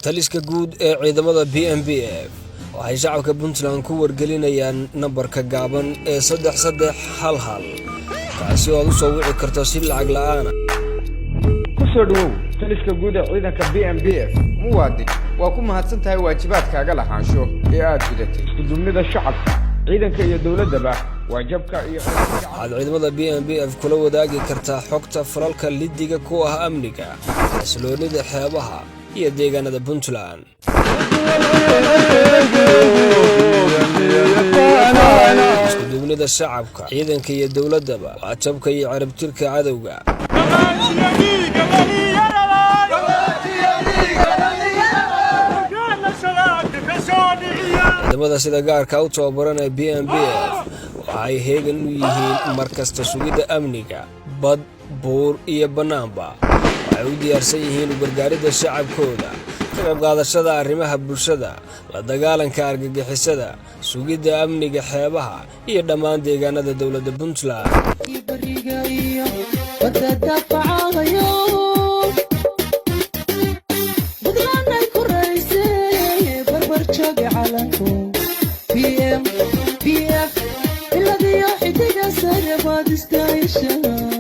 taliska guud ee ciidamada BNPF waxay shacabka Puntland ku wargelinayaan nambarka gaaban ee 3311 kaasi oo soo wici karto si lacag la'aan ku soo dhawow taliska guud ee ciidanka BNPF muwaadin waa ku mahadsantahay waajibaadkaaga lahaansho ee aad gudatay gudumnida shacabka ciidanka iyo dawladaba waajibka iyo ciidamada BNPF kula wadaagi karta xogta falalka lidiga ku ah amniga isloonida xeebaha iyo deegaanada Puntland gudumnida shacabka ciidanka iyo dawladaba waajibka iyo ciribtirka cadawga ciidamada sida gaarka u tababaran ee BNPF waxay heegan u yihiin markasta sugidda amniga bad buur iyo banaanba waxay u diyaarsan yihiin gargaaridda shacabkooda ka qayb qaadashada arrimaha bulshada la dagaalanka argagixisada sugidda amniga xeebaha iyo dhammaan deegaanada dawladda Puntland BNPF الذي يحتاج سربات استعيشه